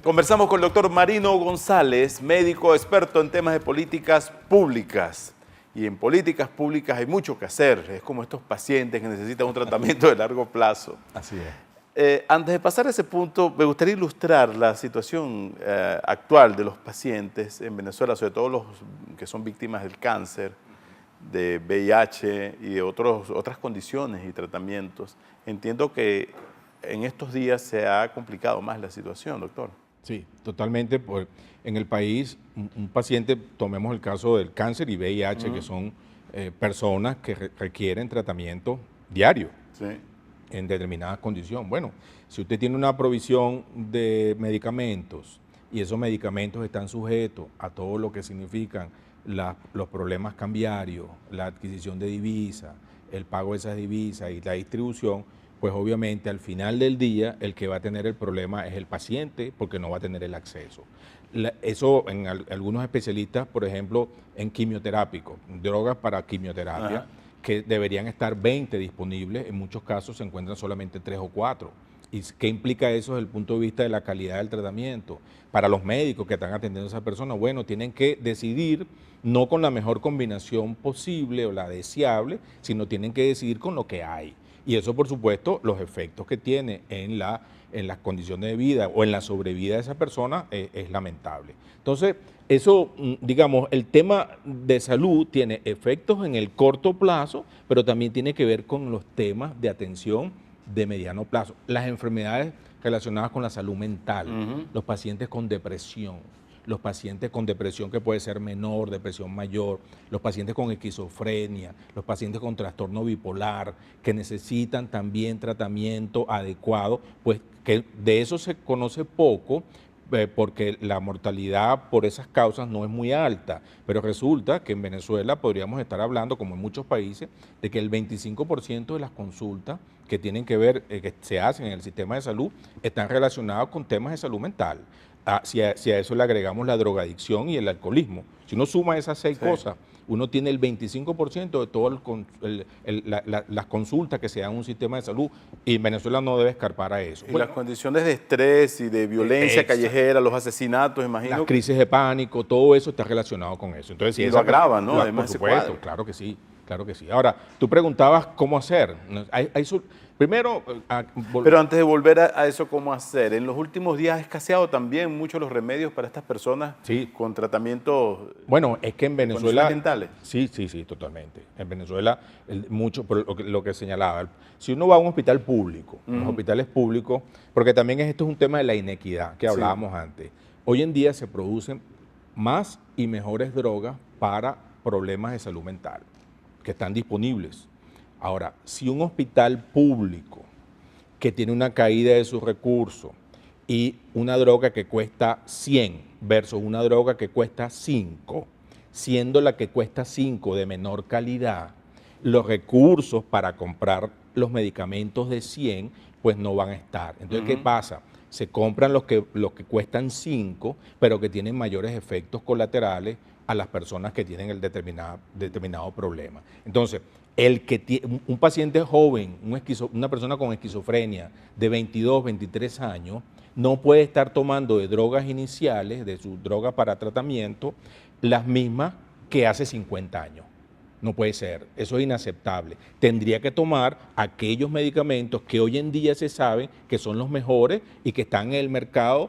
Conversamos con el doctor Marino González, médico experto en temas de políticas públicas. Y en políticas públicas hay mucho que hacer. Es como estos pacientes que necesitan un tratamiento de largo plazo. Así es. Antes de pasar a ese punto, me gustaría ilustrar la situación actual de los pacientes en Venezuela, sobre todo los que son víctimas del cáncer, de VIH y de otras condiciones y tratamientos. Entiendo que en estos días se ha complicado más la situación, doctor. Sí, totalmente. En el país, un paciente, tomemos el caso del cáncer y VIH, que son personas que requieren tratamiento diario en determinadas condiciones. Bueno, si usted tiene una provisión de medicamentos y esos medicamentos están sujetos a todo lo que significan los problemas cambiarios, la adquisición de divisas, el pago de esas divisas y la distribución, pues obviamente al final del día el que va a tener el problema es el paciente porque no va a tener el acceso. Eso en algunos especialistas, por ejemplo, en quimioterápicos, drogas para quimioterapia, que deberían estar 20 disponibles, en muchos casos se encuentran solamente 3 o 4. ¿Y qué implica eso desde el punto de vista de la calidad del tratamiento? Para los médicos que están atendiendo a esas personas, bueno, tienen que decidir no con la mejor combinación posible o la deseable, sino tienen que decidir con lo que hay. Y eso, por supuesto, los efectos que tiene en las condiciones de vida o en la sobrevida de esa persona es lamentable. Entonces, eso, digamos, el tema de salud tiene efectos en el corto plazo, pero también tiene que ver con los temas de atención de mediano plazo. Las enfermedades relacionadas con la salud mental, los pacientes con depresión, los pacientes con depresión que puede ser menor, depresión mayor, los pacientes con esquizofrenia, los pacientes con trastorno bipolar, que necesitan también tratamiento adecuado, pues que de eso se conoce poco, porque la mortalidad por esas causas no es muy alta, pero resulta que en Venezuela podríamos estar hablando, como en muchos países, de que el 25% de las consultas que tienen que ver, que se hacen en el sistema de salud, están relacionadas con temas de salud mental. Si a eso le agregamos la drogadicción y el alcoholismo, si uno suma esas 6 cosas, uno tiene el 25% de todas las consultas que se dan en un sistema de salud, y Venezuela no debe escarpar a eso. Y las condiciones de estrés y de violencia callejera, los asesinatos, imagino. Las crisis de pánico, todo eso está relacionado con eso. Entonces, si lo agravan, ¿no? Por supuesto, claro que sí. Claro que sí. Ahora, tú preguntabas cómo hacer. Primero... Pero antes de volver a eso, ¿cómo hacer? En los últimos días ha escaseado también mucho los remedios para estas personas con tratamientos. Bueno, es que en Venezuela... mentales. Sí, totalmente. En Venezuela, mucho, por lo que señalaba, si uno va a un hospital público, los hospitales públicos, porque también esto es un tema de la inequidad que hablábamos antes. Hoy en día se producen más y mejores drogas para problemas de salud mental que están disponibles. Ahora, si un hospital público que tiene una caída de sus recursos y una droga que cuesta 100 versus una droga que cuesta 5, siendo la que cuesta 5 de menor calidad, los recursos para comprar los medicamentos de 100 pues no van a estar. Entonces, ¿qué pasa? Se compran los que cuestan 5, pero que tienen mayores efectos colaterales a las personas que tienen el determinado problema. Entonces, un paciente joven, una persona con esquizofrenia de 22, 23 años, no puede estar tomando de drogas iniciales, de su droga para tratamiento, las mismas que hace 50 años. No puede ser, eso es inaceptable. Tendría que tomar aquellos medicamentos que hoy en día se sabe que son los mejores y que están en el mercado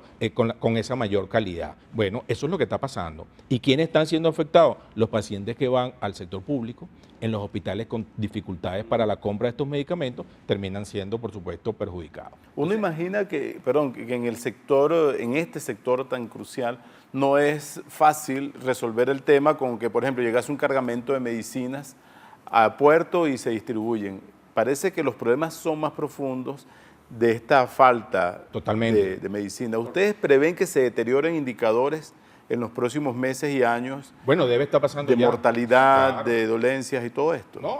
con esa mayor calidad. Bueno, eso es lo que está pasando. ¿Y quiénes están siendo afectados? Los pacientes que van al sector público, en los hospitales con dificultades para la compra de estos medicamentos, terminan siendo, por supuesto, perjudicados. Uno imagina que en este sector tan crucial, no es fácil resolver el tema con que, por ejemplo, llegase un cargamento de medicinas a puerto y se distribuyen. Parece que los problemas son más profundos de esta falta de medicina. ¿Ustedes prevén que se deterioren indicadores en los próximos meses y años? Bueno, debe estar pasando de mortalidad, de dolencias y todo esto. No,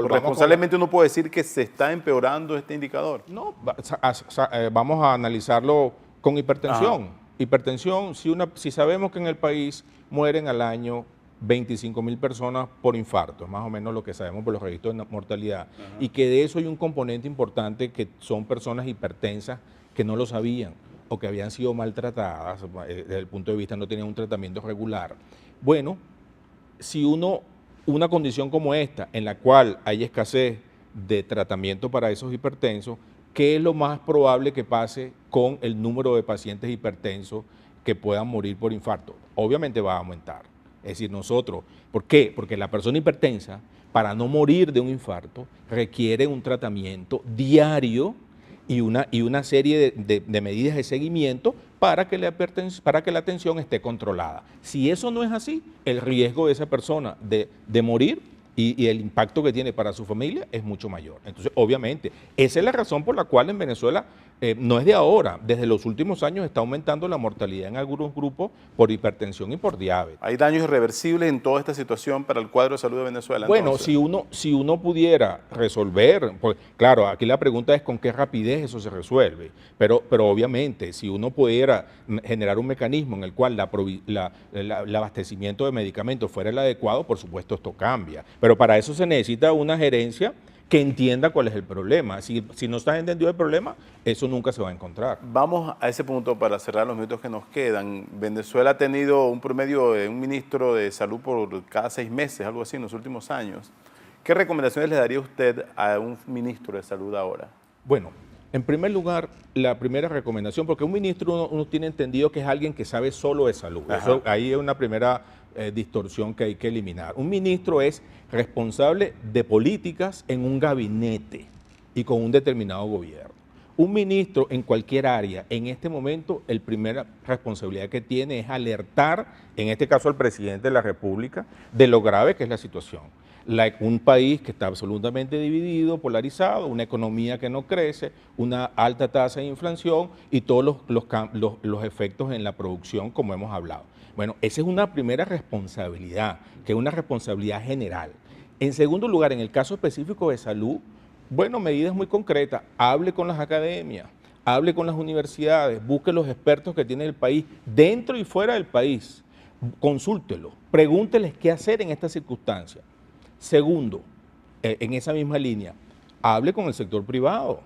responsablemente uno puede decir que se está empeorando este indicador. No, vamos a analizarlo con hipertensión. Hipertensión, si sabemos que en el país mueren al año 25.000 personas por infarto, es más o menos lo que sabemos por los registros de mortalidad, y que de eso hay un componente importante que son personas hipertensas que no lo sabían, o que habían sido maltratadas, desde el punto de vista no tenían un tratamiento regular. Bueno, si una condición como esta, en la cual hay escasez de tratamiento para esos hipertensos, ¿qué es lo más probable que pase con el número de pacientes hipertensos que puedan morir por infarto? Obviamente va a aumentar. Es decir, nosotros, ¿por qué? Porque la persona hipertensa, para no morir de un infarto, requiere un tratamiento diario y una serie de medidas de seguimiento para que la tensión esté controlada. Si eso no es así, el riesgo de esa persona de morir y el impacto que tiene para su familia es mucho mayor. Entonces, obviamente, esa es la razón por la cual en Venezuela, no es de ahora, desde los últimos años está aumentando la mortalidad en algunos grupos por hipertensión y por diabetes. ¿Hay daños irreversibles en toda esta situación para el cuadro de salud de Venezuela? Bueno, entonces, si uno pudiera resolver, pues, claro, aquí la pregunta es con qué rapidez eso se resuelve, pero obviamente si uno pudiera generar un mecanismo en el cual el abastecimiento de medicamentos fuera el adecuado, por supuesto esto cambia, pero para eso se necesita una gerencia que entienda cuál es el problema. Si no está entendido el problema, eso nunca se va a encontrar. Vamos a ese punto para cerrar los minutos que nos quedan. Venezuela ha tenido un promedio de un ministro de salud por cada 6 meses, algo así, en los últimos años. ¿Qué recomendaciones le daría usted a un ministro de salud ahora? Bueno, en primer lugar, la primera recomendación, porque un ministro uno tiene entendido que es alguien que sabe solo de salud. Eso, ahí es una primera distorsión que hay que eliminar. Un ministro es responsable de políticas en un gabinete y con un determinado gobierno. Un ministro en cualquier área, en este momento, la primera responsabilidad que tiene es alertar, en este caso al presidente de la República, de lo grave que es la situación. Un país que está absolutamente dividido, polarizado, una economía que no crece, una alta tasa de inflación y todos los efectos en la producción, como hemos hablado. Bueno, esa es una primera responsabilidad, que es una responsabilidad general. En segundo lugar, en el caso específico de salud, bueno, medidas muy concretas, hable con las academias, hable con las universidades, busque los expertos que tiene el país, dentro y fuera del país, consúltelos, pregúnteles qué hacer en estas circunstancias. Segundo, en esa misma línea, hable con el sector privado,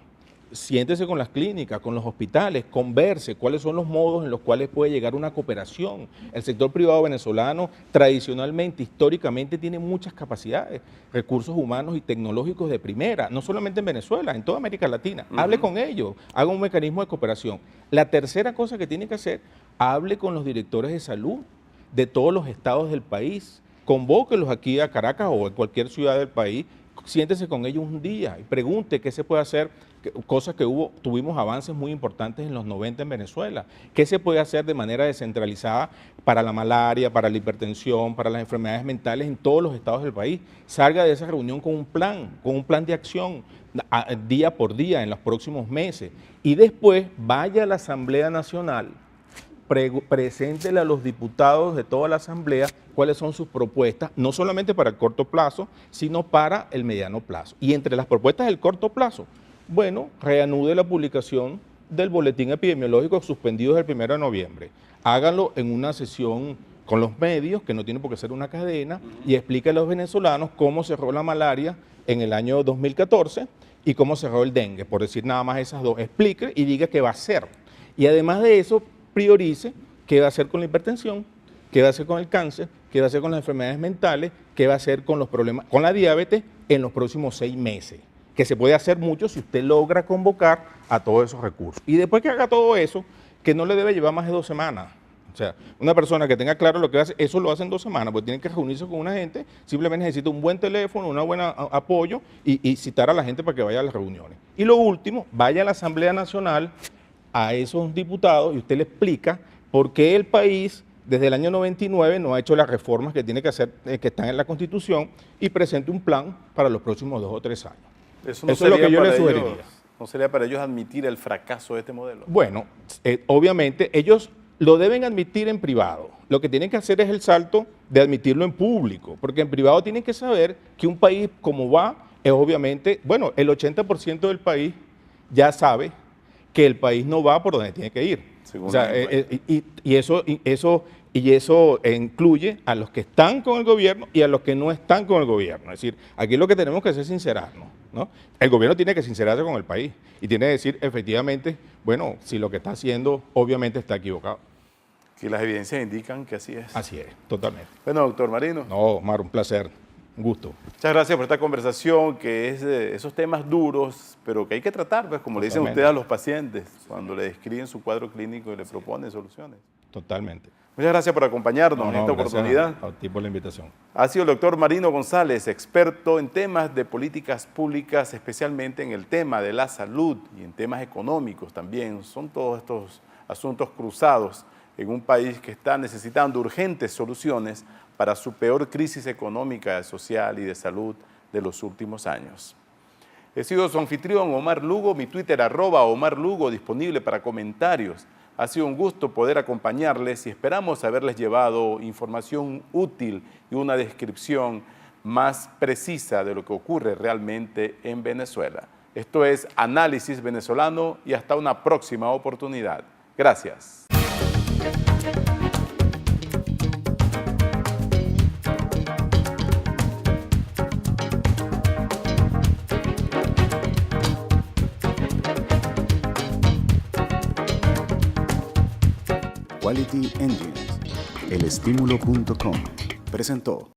siéntese con las clínicas, con los hospitales, converse cuáles son los modos en los cuales puede llegar una cooperación. El sector privado venezolano tradicionalmente, históricamente, tiene muchas capacidades, recursos humanos y tecnológicos de primera, no solamente en Venezuela, en toda América Latina. Hable con ellos, haga un mecanismo de cooperación. La tercera cosa que tiene que hacer, hable con los directores de salud de todos los estados del país, convóquelos aquí a Caracas o en cualquier ciudad del país, siéntese con ellos un día y pregunte qué se puede hacer, cosas que tuvimos avances muy importantes en los 90 en Venezuela, qué se puede hacer de manera descentralizada para la malaria, para la hipertensión, para las enfermedades mentales en todos los estados del país. Salga de esa reunión con un plan de acción día por día en los próximos meses y después vaya a la Asamblea Nacional, preséntele a los diputados de toda la Asamblea cuáles son sus propuestas, no solamente para el corto plazo, sino para el mediano plazo. Y entre las propuestas del corto plazo, bueno, reanude la publicación del boletín epidemiológico suspendido desde el 1 de noviembre. Háganlo en una sesión con los medios, que no tiene por qué ser una cadena, y explique a los venezolanos cómo cerró la malaria en el año 2014 y cómo cerró el dengue, por decir nada más esas dos. Explique y diga qué va a hacer. Y además de eso, priorice qué va a hacer con la hipertensión, qué va a hacer con el cáncer, qué va a hacer con las enfermedades mentales, qué va a hacer con los problemas, con la diabetes en los próximos 6 meses, que se puede hacer mucho si usted logra convocar a todos esos recursos. Y después que haga todo eso, que no le debe llevar más de 2 semanas. O sea, una persona que tenga claro lo que hace, eso lo hace en 2 semanas, porque tiene que reunirse con una gente, simplemente necesita un buen teléfono, un buen apoyo y citar a la gente para que vaya a las reuniones. Y lo último, vaya a la Asamblea Nacional, a esos diputados y usted le explica por qué el país desde el año 99 no ha hecho las reformas que tiene que hacer, que están en la Constitución, y presente un plan para los próximos 2 o 3 años. Eso es lo que yo le sugeriría. ¿No sería para ellos admitir el fracaso de este modelo? Bueno, obviamente ellos lo deben admitir en privado. Lo que tienen que hacer es el salto de admitirlo en público, porque en privado tienen que saber que un país como va es obviamente, bueno, el 80% del país ya sabe que el país no va por donde tiene que ir. O sea, y eso incluye a los que están con el gobierno y a los que no están con el gobierno. Es decir, aquí lo que tenemos que hacer es sincerarnos, ¿no? El gobierno tiene que sincerarse con el país y tiene que decir, efectivamente, bueno, si lo que está haciendo obviamente está equivocado. Que las evidencias indican que así es. Así es, totalmente. Bueno, doctor Marino. No, Omar, un placer, un gusto. Muchas gracias por esta conversación, que es de esos temas duros, pero que hay que tratar, pues, como le dicen ustedes a los pacientes, cuando le describen su cuadro clínico y le proponen soluciones. Totalmente. Muchas gracias por acompañarnos en esta oportunidad. A ti por la invitación. Ha sido el doctor Marino González, experto en temas de políticas públicas, especialmente en el tema de la salud y en temas económicos también. Son todos estos asuntos cruzados en un país que está necesitando urgentes soluciones para su peor crisis económica, social y de salud de los últimos años. He sido su anfitrión, Omar Lugo, mi Twitter @Omar Lugo, disponible para comentarios. Ha sido un gusto poder acompañarles y esperamos haberles llevado información útil y una descripción más precisa de lo que ocurre realmente en Venezuela. Esto es Análisis Venezolano y hasta una próxima oportunidad. Gracias. Quality Engines, elestimulo.com presentó